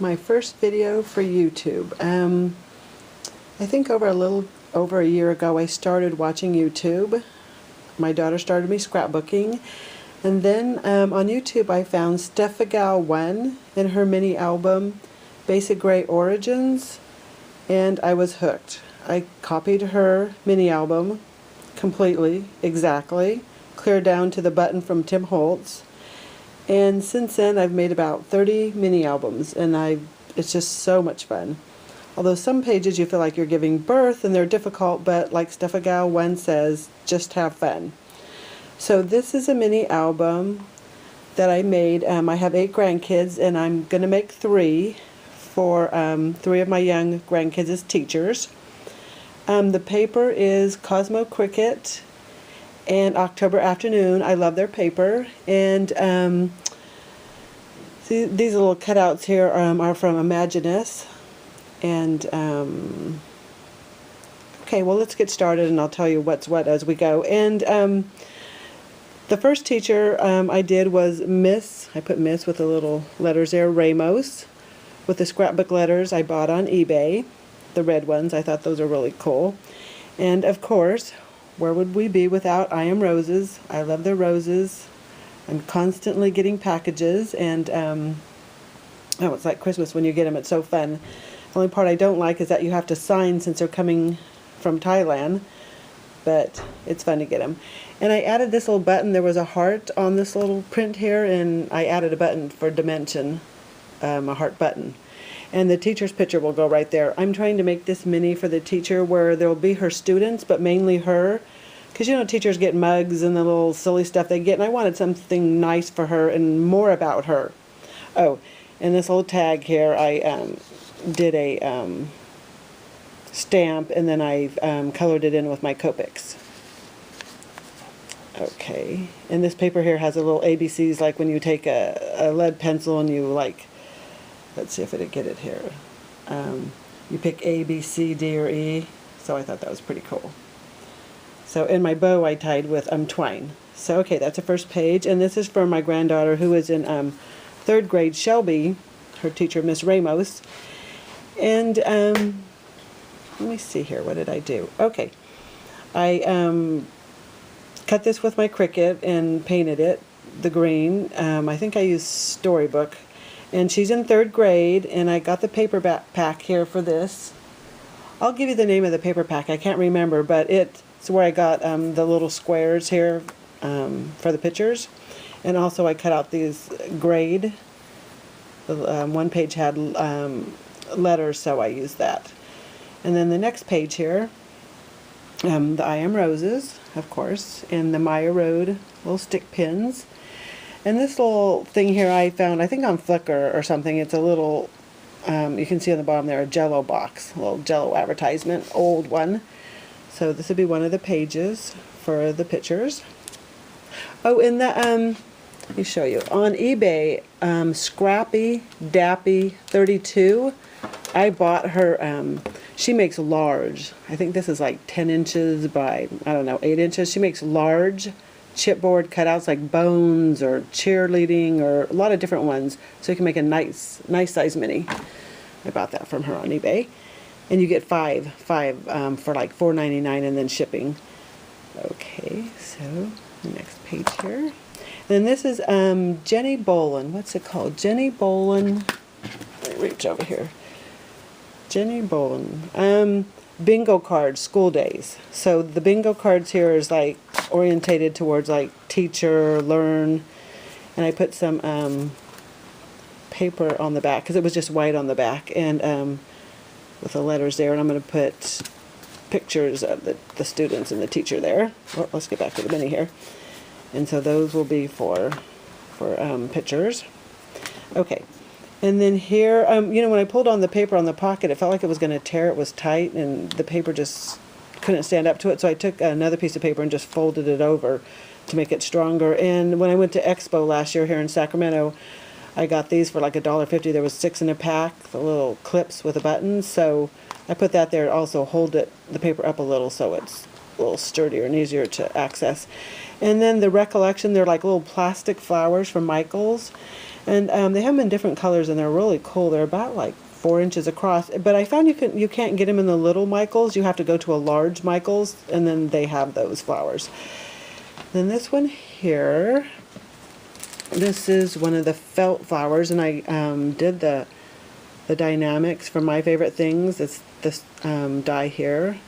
My first video for YouTube. I think a little over a year ago I started watching YouTube. My daughter started me scrapbooking, and then on YouTube I found Steffi 1 in her mini album Basic Gray Origins, and I was hooked. I copied her mini album completely, exactly, clear down to the button from Tim Holtz. And since then, I've made about 30 mini albums, and it's just so much fun. Although some pages you feel like you're giving birth and they're difficult, but like Steffi 1 says, just have fun. So this is a mini album that I made. I have 8 grandkids, and I'm going to make 3 for 3 of my young grandkids as teachers. The paper is Cosmo Cricket and October Afternoon. I love their paper. And see, these little cutouts here are from Imaginus. And okay, well, let's get started, and I'll tell you what's what as we go. And the first teacher I did was Miss. I put Miss with the little letters there, Ramos, with the scrapbook letters I bought on eBay, the red ones. I thought those are really cool. And of course, where would we be without I Am Roses? I love their roses. I'm constantly getting packages, and oh, it's like Christmas when you get them. It's so fun. The only part I don't like is that you have to sign since they're coming from Thailand, but it's fun to get them. And I added this little button. There was a heart on this little print here, and I added a button for dimension, a heart button. And the teacher's picture will go right there. I'm trying to make this mini for the teacher where there will be her students, but mainly her. Because, you know, teachers get mugs and the little silly stuff they get, and I wanted something nice for her and more about her. Oh, and this little tag here, I did a stamp, and then I colored it in with my Copics. Okay, and this paper here has a little ABCs, like when you take a lead pencil and you, like, let's see if it'll get it here. You pick A, B, C, D, or E, so I thought that was pretty cool. So in my bow I tied with twine. So okay, that's the first page, and this is for my granddaughter who is in 3rd grade, Shelby, her teacher, Miss Ramos. And let me see here, what did I do? Okay, I cut this with my Cricut and painted it, the green. I think I used Storybook. And she's in 3rd grade, and I got the paper pack here for this. I'll give you the name of the paper pack. I can't remember, but it's where I got the little squares here for the pictures. And also I cut out these grade. One page had letters, so I used that. And then the next page here, the I Am Roses, of course, and the Maya Road little stick pins. And this little thing here I found, I think on Flickr or something. It's a little, you can see on the bottom there, a Jello box, a little Jello advertisement, old one. So this would be one of the pages for the pictures. Oh, and the, let me show you. On eBay, Scrappy Dappy 32, I bought her, she makes large. I think this is like 10 inches by, I don't know, 8 inches. She makes large chipboard cutouts like bones or cheerleading or a lot of different ones, so you can make a nice size mini. I bought that from her on eBay, and you get five for like $4.99 and then shipping. Okay, so the next page here, and then this is Jenny Bolin. What's it called? Jenny Bolin. Let me reach over here. Jenny Bolin. Bingo cards, school days. So the bingo cards here is like orientated towards like teacher, learn, and I put some paper on the back because it was just white on the back, and with the letters there, and I'm going to put pictures of the students and the teacher there. Well, let's get back to the mini here. And so those will be for pictures. Okay. And then here, you know, when I pulled on the paper on the pocket, it felt like it was going to tear. It was tight, and the paper just couldn't stand up to it. So I took another piece of paper and just folded it over to make it stronger. And when I went to Expo last year here in Sacramento, I got these for like $1.50. There was 6 in a pack, the little clips with a button. So I put that there to also hold the paper up a little so it's a little sturdier and easier to access. And then the Recollection, they're like little plastic flowers from Michael's. And they have them in different colors, and they're really cool. They're about like 4 inches across. But I found you can't get them in the little Michaels. You have to go to a large Michaels, and then they have those flowers. Then this one here, this is one of the felt flowers, and I did the dynamics for My Favorite Things. It's this die here,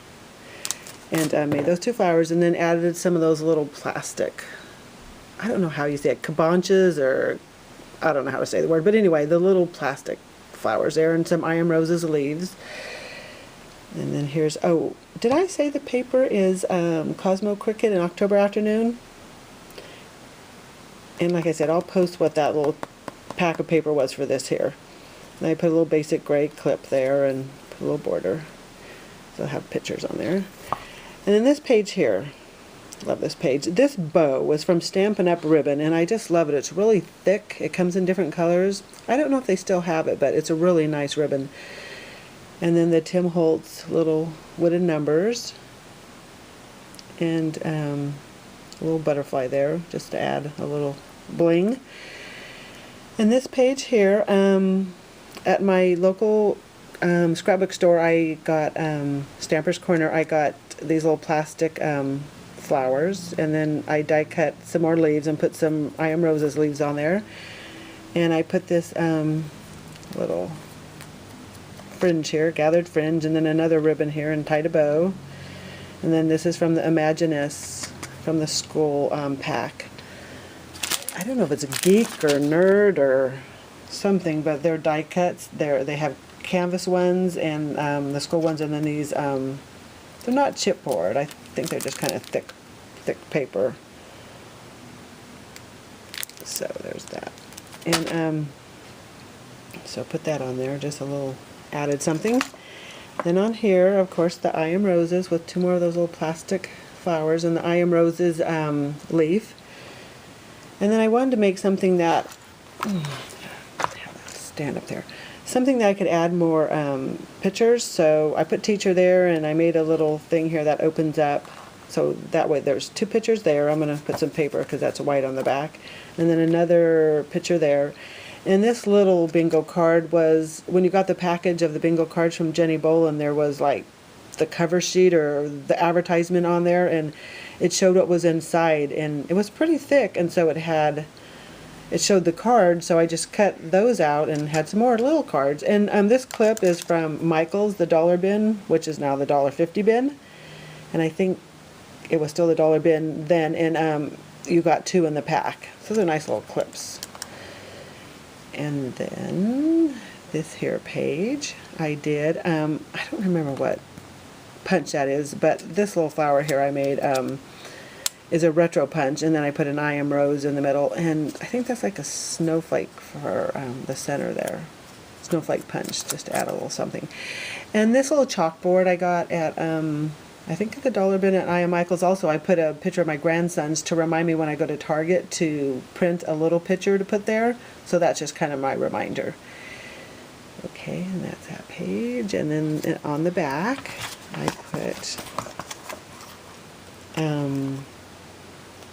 and I made those 2 flowers, and then added some of those little plastic, I don't know how you say it, cabanches, or I don't know how to say the word, but anyway, the little plastic flowers there, and some I Am Roses leaves. And then here's, oh, did I say the paper is Cosmo Cricket in October Afternoon? And like I said, I'll post what that little pack of paper was for this here. And I put a little basic gray clip there and put a little border. So I'll have pictures on there. And then this page here, love this page. This bow was from Stampin' Up! Ribbon, and I just love it. It's really thick. It comes in different colors. I don't know if they still have it, but it's a really nice ribbon. And then the Tim Holtz little wooden numbers, and a little butterfly there just to add a little bling. And this page here, at my local scrapbook store, I got Stamper's Corner. I got these little plastic flowers, and then I die cut some more leaves and put some I Am Roses leaves on there. And I put this little fringe here, gathered fringe, and then another ribbon here and tied a bow. And then this is from the Imaginist, from the school pack. I don't know if it's a geek or nerd or something, but they're die cuts. They have canvas ones and the school ones, and then these, they're not chipboard. I think they're just kind of thick paper. So there's that. And so put that on there, just a little added something. Then on here, of course, the I Am Roses with 2 more of those little plastic flowers, and the I Am Roses leaf. And then I wanted to make something that, stand up there, something that I could add more pictures. So I put teacher there, and I made a little thing here that opens up. So that way there's 2 pictures there. I'm going to put some paper because that's white on the back. And then another picture there. And this little bingo card was, when you got the package of the bingo cards from Jenny Bolin, there was like the cover sheet or the advertisement on there, and it showed what was inside, and it was pretty thick, and so it showed the card, so I just cut those out and had some more little cards. And this clip is from Michael's, the dollar bin, which is now the $1.50 bin, and I think it was still the dollar bin then, and you got 2 in the pack. So they're nice little clips. And then this here page I did, I don't remember what punch that is, but this little flower here I made is a retro punch, and then I put an I Am Rose in the middle, and I think that's like a snowflake for the center there. Snowflake punch, just to add a little something. And this little chalkboard I got at I think at the dollar bin at I Am Michael's also. I put a picture of my grandsons to remind me when I go to Target to print a little picture to put there. So that's just kind of my reminder. Okay, and that's that page. And then on the back, I put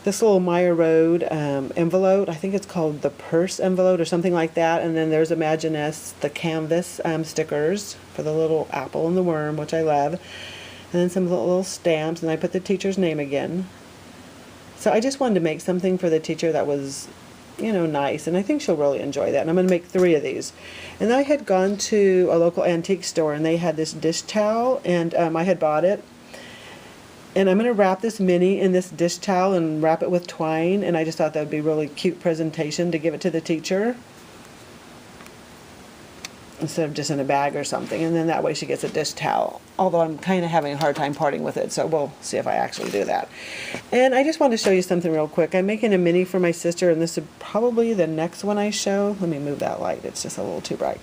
this little Meyer Road envelope. I think it's called the purse envelope or something like that. And then there's Imaginist, the canvas stickers for the little apple and the worm, which I love. And then some little stamps, and I put the teacher's name again. So I just wanted to make something for the teacher that was, you know, nice, and I think she'll really enjoy that. And I'm going to make 3 of these. And I had gone to a local antique store, and they had this dish towel, and I had bought it. And I'm going to wrap this mini in this dish towel and wrap it with twine, and I just thought that would be a really cute presentation to give it to the teacher, instead of just in a bag or something. And then that way she gets a dish towel. Although I'm kind of having a hard time parting with it, so we'll see if I actually do that. And I just wanted to show you something real quick. I'm making a mini for my sister, and this is probably the next one I show. Let me move that light. It's just a little too bright.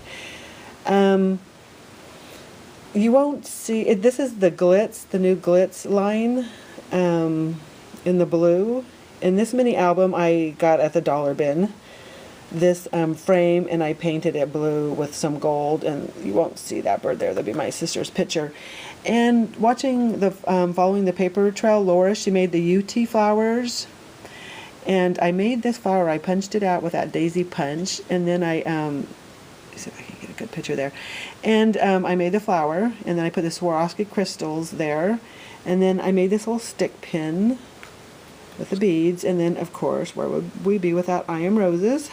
You won't see it. This is the Glitz, the new Glitz line in the blue. And this mini album I got at the dollar bin. This frame, and I painted it blue with some gold, and you won't see that bird there. That'll be my sister's picture. And watching the following the paper trail, Laura, she made the UT flowers, And I made this flower. I punched it out with that daisy punch, and then I see if I can get a good picture there. And I made the flower, and then I put the Swarovski crystals there, and then I made this little stick pin with the beads, and then of course, where would we be without I Am Roses?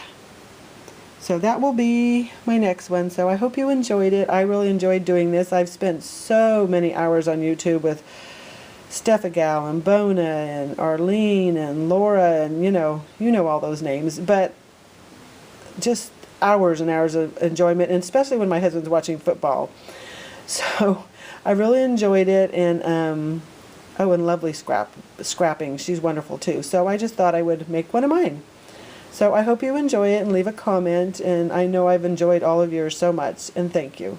So that will be my next one. So I hope you enjoyed it. I really enjoyed doing this. I've spent so many hours on YouTube with Steffigal and Bona and Arlene and Laura and you know all those names, but just hours and hours of enjoyment, and especially when my husband's watching football. So I really enjoyed it, and oh, and lovely scrapping. She's wonderful too. So I just thought I would make one of mine. So I hope you enjoy it and leave a comment, and I know I've enjoyed all of yours so much, and thank you.